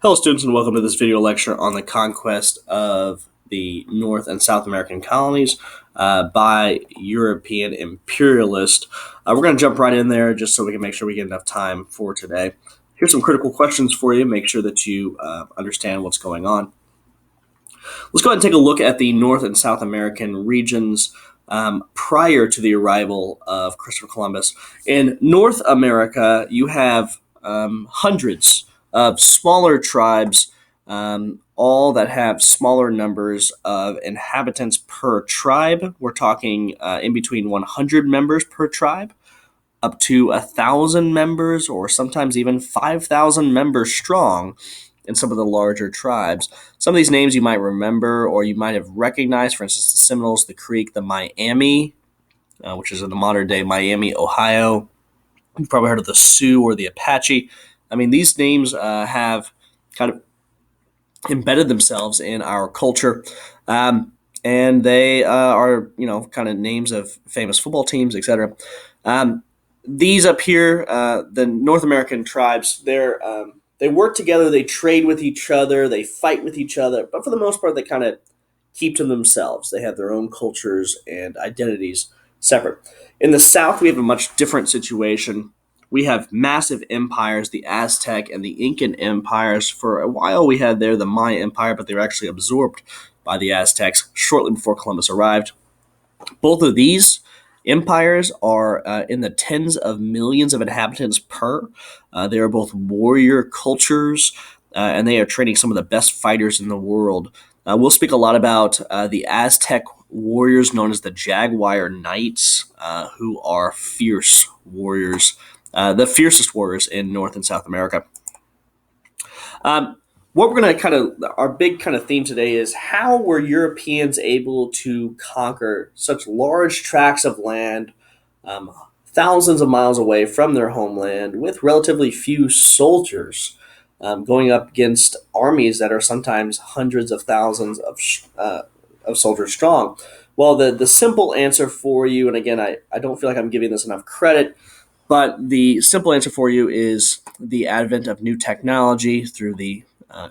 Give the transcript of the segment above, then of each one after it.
Hello students and welcome to this video lecture on the conquest of the North and South American colonies by European imperialists. We're going to jump right in there just so we can make sure we get enough time for today. Here's some critical questions for you. Make sure that you understand what's going on. Let's go ahead and take a look at the North and South American regions prior to the arrival of Christopher Columbus. In North America, you have hundreds of smaller tribes, all that have smaller numbers of inhabitants per tribe. We're talking in between 100 members per tribe, up to 1,000 members, or sometimes even 5,000 members strong in some of the larger tribes. Some of these names you might remember or you might have recognized, for instance, the Seminoles, the Creek, the Miami, which is in the modern day Miami, Ohio. You've probably heard of the Sioux or the Apache. I mean, these names have kind of embedded themselves in our culture, and they are, kind of names of famous football teams, etc. These up here, the North American tribes, they work together, they trade with each other, they fight with each other, but for the most part, they kind of keep to themselves. They have their own cultures and identities separate. In the South, we have a much different situation. We have massive empires, the Aztec and the Incan empires. For a while, we had there the Maya Empire, but they were actually absorbed by the Aztecs shortly before Columbus arrived. Both of these empires are in the tens of millions of inhabitants per. They are both warrior cultures, and they are training some of the best fighters in the world. We'll speak a lot about the Aztec warriors known as the Jaguar Knights, who are fierce warriors, the fiercest warriors in North and South America. What we're going to our big kind of theme today is how were Europeans able to conquer such large tracts of land, thousands of miles away from their homeland, with relatively few soldiers, going up against armies that are sometimes hundreds of thousands of soldiers strong. Well, the simple answer for you, and again, I don't feel like I'm giving this enough credit, but the simple answer for you is the advent of new technology through the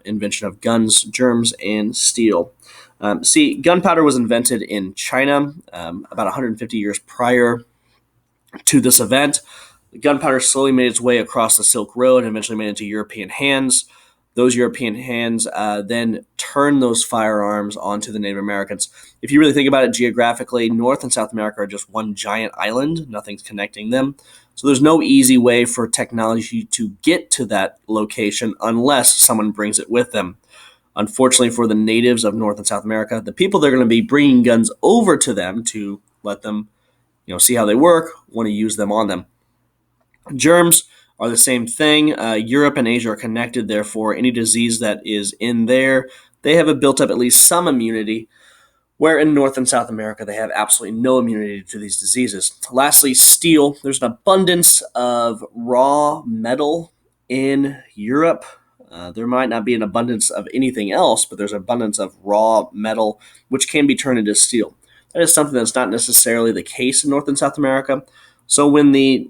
invention of guns, germs, and steel. Gunpowder was invented in China about 150 years prior to this event. Gunpowder slowly made its way across the Silk Road and eventually made it into European hands. Those European hands then turned those firearms onto the Native Americans. If you really think about it geographically, North and South America are just one giant island. Nothing's connecting them. So there's no easy way for technology to get to that location unless someone brings it with them. Unfortunately for the natives of North and South America, the people they're going to be bringing guns over to them to let them, see how they work, want to use them on them. Germs are the same thing. Europe and Asia are connected, therefore any disease that is in there, they have built up at least some immunity, where in North and South America they have absolutely no immunity to these diseases. Lastly, steel. There's an abundance of raw metal in Europe. There might not be an abundance of anything else, but there's an abundance of raw metal, which can be turned into steel. That is something that's not necessarily the case in North and South America. So when the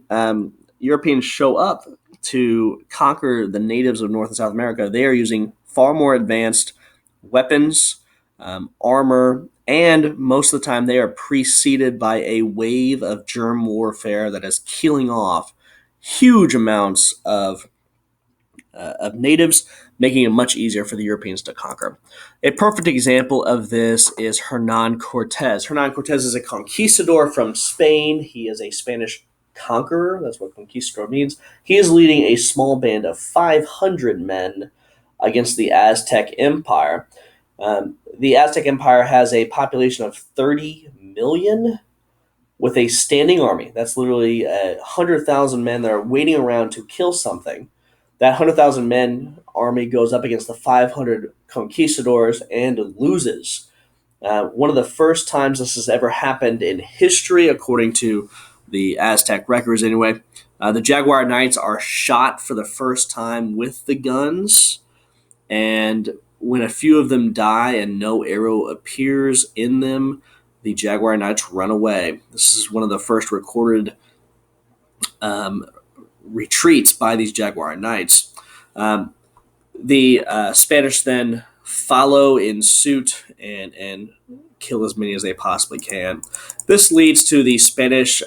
Europeans show up to conquer the natives of North and South America, they are using far more advanced weapons, armor, and most of the time they are preceded by a wave of germ warfare that is killing off huge amounts of natives, making it much easier for the Europeans to conquer. A perfect example of this is Hernan Cortez. Hernan Cortez is a conquistador from Spain. He is a Spanish conqueror. That's what conquistador means. He is leading a small band of 500 men against the Aztec Empire. The Aztec Empire has a population of 30 million with a standing army. That's literally 100,000 men that are waiting around to kill something. That 100,000 men army goes up against the 500 conquistadors and loses. One of the first times this has ever happened in history, according to the Aztec records anyway. The Jaguar Knights are shot for the first time with the guns, and when a few of them die and no arrow appears in them, the Jaguar Knights run away. This is one of the first recorded retreats by these Jaguar Knights. The Spanish then follow in suit and kill as many as they possibly can. This leads to the Spanish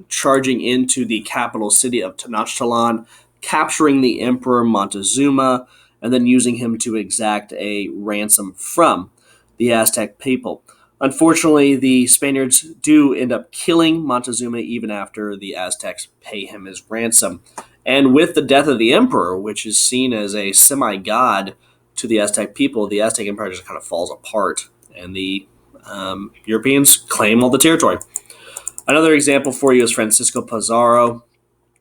charging into the capital city of Tenochtitlan, capturing the Emperor Montezuma, and then using him to exact a ransom from the Aztec people. Unfortunately, the Spaniards do end up killing Montezuma even after the Aztecs pay him his ransom. And with the death of the emperor, which is seen as a semi-god to the Aztec people, the Aztec empire just kind of falls apart, and the Europeans claim all the territory. Another example for you is Francisco Pizarro.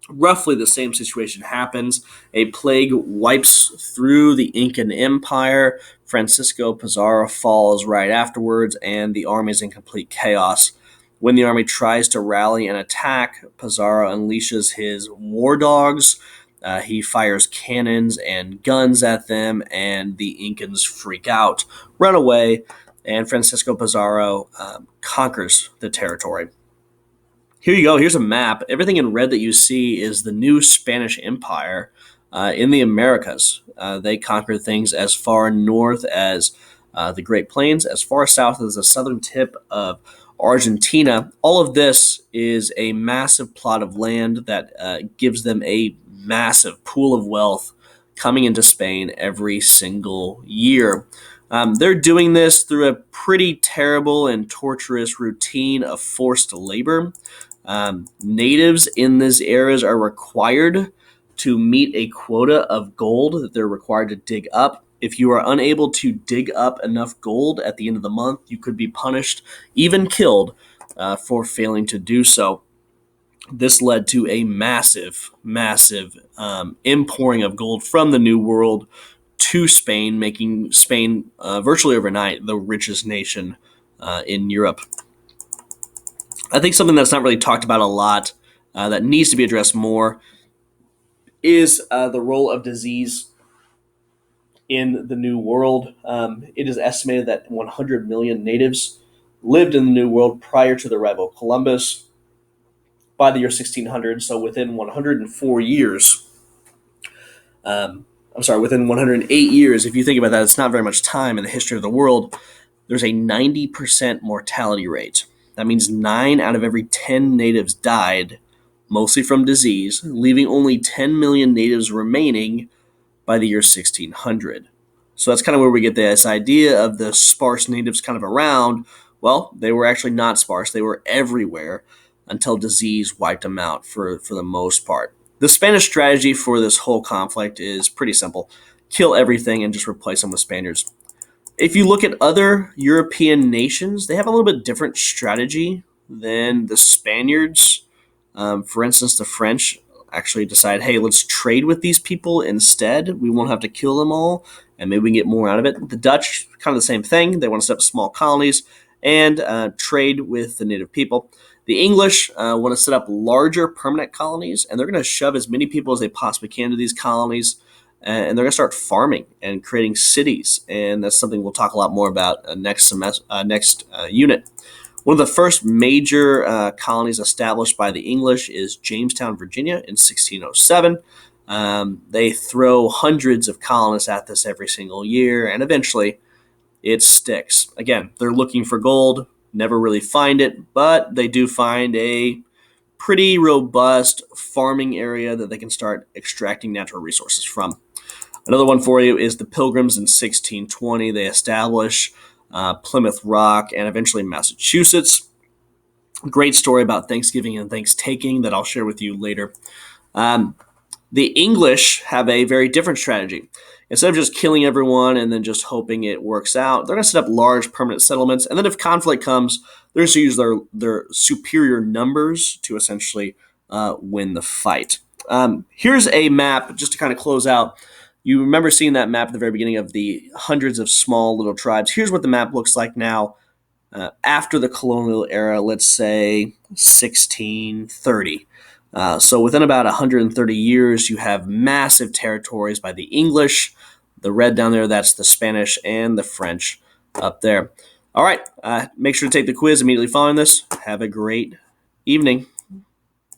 Roughly the same situation happens. A plague wipes through the Incan Empire. Francisco Pizarro falls right afterwards, and the army is in complete chaos. When the army tries to rally and attack, Pizarro unleashes his war dogs. He fires cannons and guns at them, and the Incans freak out, run away, and Francisco Pizarro conquers the territory. Here you go. Here's a map. Everything in red that you see is the new Spanish Empire in the Americas. They conquered things as far north as the Great Plains, as far south as the southern tip of Argentina. All of this is a massive plot of land that gives them a massive pool of wealth coming into Spain every single year. They're doing this through a pretty terrible and torturous routine of forced labor. Natives in these areas are required to meet a quota of gold that they're required to dig up. If you are unable to dig up enough gold at the end of the month, you could be punished, even killed, for failing to do so. This led to a massive impouring of gold from the New World to Spain, making Spain virtually overnight the richest nation in Europe. I think something that's not really talked about a lot that needs to be addressed more is the role of disease in the New World. It is estimated that 100 million natives lived in the New World prior to the arrival of Columbus by the year 1600. So within 104 years, within 108 years, if you think about that, it's not very much time in the history of the world. There's a 90% mortality rate. That means 9 out of every 10 natives died, mostly from disease, leaving only 10 million natives remaining by the year 1600. So that's kind of where we get this idea of the sparse natives kind of around. Well, they were actually not sparse. They were everywhere until disease wiped them out for the most part. The Spanish strategy for this whole conflict is pretty simple. Kill everything and just replace them with Spaniards. If you look at other European nations, they have a little bit different strategy than the Spaniards. For instance, the French actually decide, hey, let's trade with these people instead. We won't have to kill them all, and maybe we can get more out of it. The Dutch, kind of the same thing. They want to set up small colonies and trade with the native people. The English want to set up larger permanent colonies, and they're going to shove as many people as they possibly can to these colonies. And they're going to start farming and creating cities, and that's something we'll talk a lot more about next unit. One of the first major colonies established by the English is Jamestown, Virginia, in 1607. They throw hundreds of colonists at this every single year, and eventually it sticks. Again, they're looking for gold, never really find it, but they do find a pretty robust farming area that they can start extracting natural resources from. Another one for you is the Pilgrims in 1620. They establish Plymouth Rock and eventually Massachusetts. Great story about Thanksgiving and Thanksgiving that I'll share with you later. The English have a very different strategy. Instead of just killing everyone and then just hoping it works out, they're going to set up large permanent settlements. And then if conflict comes, they're going to use their superior numbers to essentially win the fight. Here's a map just to kind of close out. You remember seeing that map at the very beginning of the hundreds of small little tribes. Here's what the map looks like now after the colonial era, let's say 1630. So within about 130 years, you have massive territories by the English. The red down there, that's the Spanish and the French up there. All right, make sure to take the quiz immediately following this. Have a great evening.